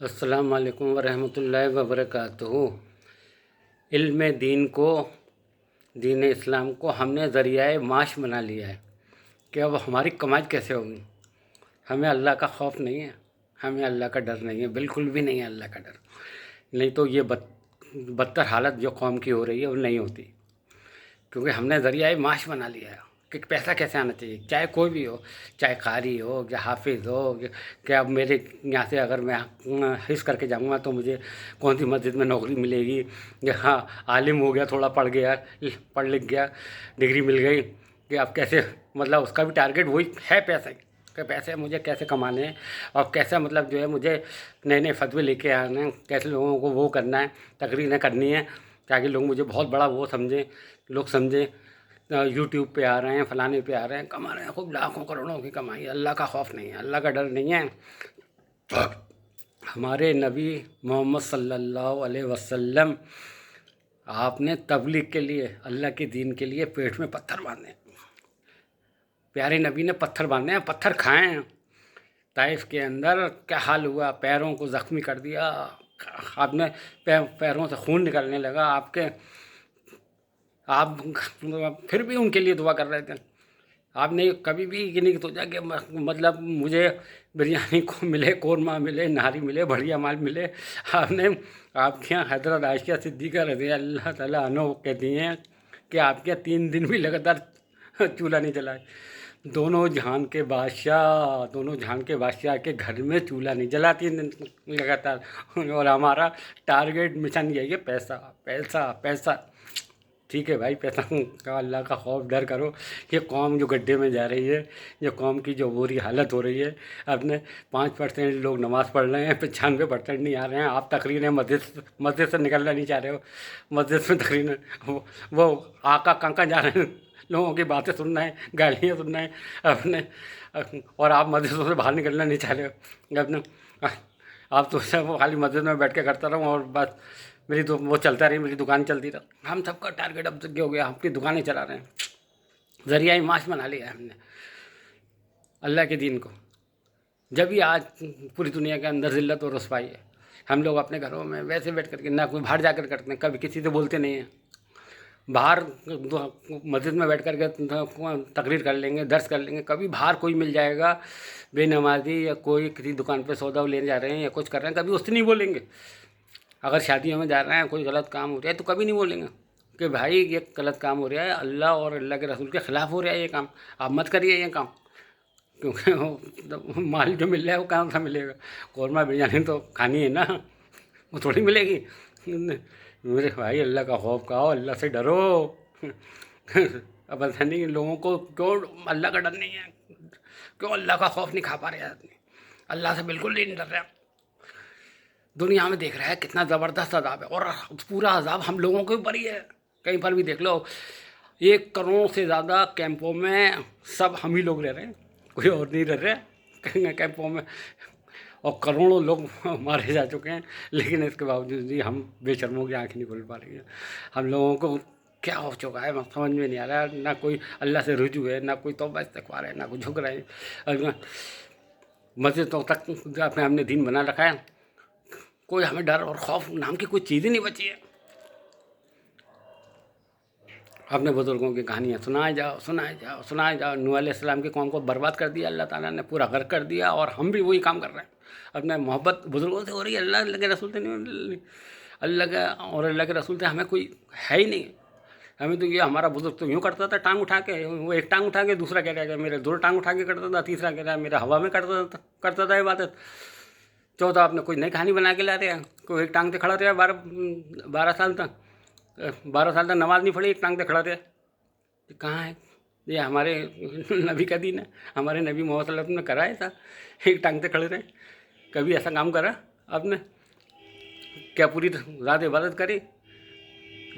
السلام علیکم ورحمۃ اللہ وبرکاتہ۔ علم دین کو، دین اسلام کو ہم نے ذریعہ معاش بنا لیا ہے کہ اب ہماری کمائی کیسے ہوگی۔ ہمیں اللہ کا خوف نہیں ہے، ہمیں اللہ کا ڈر نہیں ہے، بالکل بھی نہیں ہے اللہ کا ڈر، نہیں تو یہ بدتر حالت جو قوم کی ہو رہی ہے وہ نہیں ہوتی، کیونکہ ہم نے ذریعہ معاش بنا لیا ہے کہ پیسہ کیسے آنا چاہیے، چاہے کوئی بھی ہو، چاہے قاری ہو یا حافظ ہو، کہ اب میرے یہاں سے اگر میں حفظ کر کے جاؤں گا تو مجھے کون سی مسجد میں نوکری ملے گی، یا ہاں عالم ہو گیا، تھوڑا پڑھ لکھ گیا، ڈگری مل گئی، کہ اب کیسے مطلب اس کا بھی ٹارگیٹ وہی ہے پیسہ کہ پیسے مجھے کیسے کمانے ہیں، اور کیسا مطلب جو ہے مجھے نئے نئے فتوے لے کے آنے ہیں، کیسے لوگوں کو وہ کرنا ہے، تقریریں کرنی ہے تاکہ لوگ مجھے بہت بڑا وہ سمجھیں، لوگ سمجھیں یوٹیوب پہ آ رہے ہیں، فلانے پہ آ رہے ہیں، کما رہے ہیں خوب لاکھوں کروڑوں کی کمائی، اللہ کا خوف نہیں ہے، اللہ کا ڈر نہیں ہے۔ ہمارے نبی محمد صلی اللہ علیہ وسلم آپ نے تبلیغ کے لیے، اللہ کے دین کے لیے پیٹ میں پتھر باندھے، پیارے نبی نے پتھر باندھے ہیں، پتھر کھائے ہیں۔ طائف کے اندر کیا حال ہوا، پیروں کو زخمی کر دیا، آپ نے پیروں سے خون نکلنے لگا آپ پھر بھی ان کے لیے دعا کر رہے تھے۔ آپ نے کبھی بھی یہ نہیں سوچا کہ مطلب مجھے بریانی کو ملے، قورمہ ملے، نہاری ملے، بڑھیا مال ملے۔ آپ کے یہاں حضرت عائشہ صدیقہ رضی اللہ تعالیٰ عنہ کہتی ہیں کہ آپ کے یہاں 3 دن بھی لگاتار چولہا نہیں جلا ہے۔ دونوں جہان کے بادشاہ کے گھر میں چولہا نہیں جلا 3 دن لگاتار، اور ہمارا ٹارگیٹ مشن یہی ہے، پیسہ پیسہ پیسہ۔ ٹھیک ہے بھائی، پیسہ کا اللہ کا خوف ڈر کرو۔ یہ قوم جو گڈھے میں جا رہی ہے، یہ قوم کی جو بری حالت ہو رہی ہے، اپنے 5% لوگ نماز پڑھ رہے ہیں، 95% نہیں آ رہے ہیں۔ آپ تقریریں مسجد سے نکلنا نہیں چاہ رہے ہو، مسجد میں تقریریں وہ آقا کہاں جا رہے ہیں، لوگوں کی باتیں سننا ہے، گالیاں سننا ہے اپنے، اور آپ مسجدوں سے باہر نکلنا نہیں چاہ رہے ہو اپنے۔ آپ تو وہ خالی مسجد میں بیٹھ کے کرتا رہوں اور بس میری تو وہ چلتا رہی، میری دکان چلتی رہا۔ ہم سب کا ٹارگیٹ اب تک یہ ہو گیا، ہم اپنی دکانیں چلا رہے ہیں، ذریعہ معاش بنا لیا ہے ہم نے اللہ کے دین کو۔ جب ہی آج پوری دنیا کے اندر ذلت اور رسوائی ہے، ہم لوگ اپنے گھروں میں ویسے بیٹھ کر کے، نہ کوئی باہر جا کر کرتے ہیں، کبھی کسی سے بولتے نہیں ہیں، باہر مسجد میں بیٹھ کر کے تقریر کر لیں گے، درس کر لیں گے، کبھی باہر کوئی مل جائے گا بے نمازی یا کوئی کسی دکان پہ سودا لینے جا رہے ہیں یا کچھ کر رہے ہیں، کبھی اس سے نہیں بولیں گے۔ اگر شادیوں میں جا رہے ہیں، کوئی غلط کام ہو رہا ہے تو کبھی نہیں بولیں گے کہ بھائی یہ غلط کام ہو رہا ہے، اللہ اور اللہ کے رسول کے خلاف ہو رہا ہے یہ کام، آپ مت کریے یہ کام، کیونکہ مال جو مل رہا ہے وہ کہاں سے ملے گا، قورمہ بریانی تو کھانی ہے نا، وہ تھوڑی ملے گی۔ میرے بھائی اللہ کا خوف کھاؤ، اللہ سے ڈرو۔ اب ایسا نہیں، لوگوں کو کیوں اللہ کا ڈر نہیں ہے، کیوں اللہ کا خوف نہیں کھا پا رہے آدمی، اللہ سے بالکل نہیں ڈر رہا۔ دنیا میں دیکھ رہا ہے کتنا زبردست عذاب ہے، اور پورا عذاب ہم لوگوں کے اوپر ہی ہے۔ کہیں پر بھی دیکھ لو، 1 کروڑ سے زیادہ کیمپوں میں سب ہم ہی لوگ رہ رہے ہیں، کوئی اور نہیں رہ رہے کیمپوں میں، اور کروڑوں لوگ مارے جا چکے ہیں، لیکن اس کے باوجود بھی ہم بے شرموں کی آنکھ نہیں کھول پا رہی ہیں۔ ہم لوگوں کو کیا ہو چکا ہے سمجھ میں نہیں آ رہا ہے، نہ کوئی اللہ سے رجوع ہے، نہ کوئی توبہ استغفار ہے، نہ کوئی جھک رہے ہیں۔ مسجدوں تک اپنے ہم نے دین بنا رکھا ہے، کوئی ہمیں ڈر اور خوف نام کی کوئی چیز ہی نہیں بچی ہے۔ اپنے بزرگوں کی کہانیاں سنائے جاؤ۔ نوح علیہ السلام کی قوم کو برباد کر دیا اللہ تعالیٰ نے، پورا غرق کر دیا، اور ہم بھی وہی کام کر رہے ہیں۔ اپنے محبت بزرگوں سے ہو رہی ہے، اللہ کے رسول سے نہیں، اللہ کا اور اللہ کے رسول سے ہمیں کوئی ہے ہی نہیں۔ ہمیں تو یہ ہمارا بزرگ تو یوں کرتا تھا، ٹانگ اٹھا کے، وہ ایک ٹانگ اٹھا کے دوسرا کہہ رہا ہے میرے 2 ٹانگ اٹھا کے کرتا تھا، تیسرا کہہ رہا ہے میرا ہوا میں کرتا تھا عبادت، چوتھا آپ نے کوئی نئی کہانی بنا کے لا رہے ہیں، کوئی ایک ٹانگ سے کھڑا رہا 12 سال تک نماز نہیں پڑھی، ایک ٹانگ سے کھڑا رہا، کہاں ہے یہ؟ ہمارے نبی کا دین ہے، ہمارے نبی محمد صلی اللہ علیہ وسلم نے کرا ہے تھا، ایک ٹانگ سے کھڑے رہے، کبھی ایسا کام کرا آپ نے؟ کیا پوری رات عبادت کری؟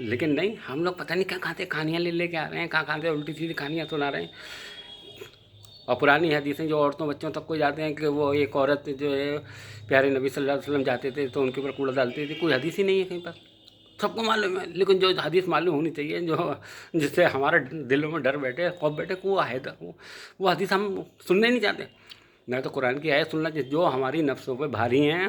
لیکن نہیں، ہم لوگ پتہ نہیں کہاں سے کہانیاں لے کے آ رہے ہیں، کہاں سے الٹی سیدھی کہانیاں سنا رہے ہیں، اور پرانی حدیثیں جو عورتوں بچوں تک کو جاتے ہیں کہ وہ ایک عورت جو ہے پیارے نبی صلی اللہ علیہ وسلم جاتے تھے تو ان کے اوپر کوڑا ڈالتے تھے، کوئی حدیث ہی نہیں ہے کہیں پر، سب کو معلوم ہے، لیکن جو حدیث معلوم ہونی چاہیے، جس سے ہمارے دلوں میں ڈر بیٹھے، خوف بیٹھے، وہ حدیث ہم سننے نہیں چاہتے۔ نہ تو قرآن کی آیت سننا چاہیے جو ہماری نفسوں پہ بھاری ہیں،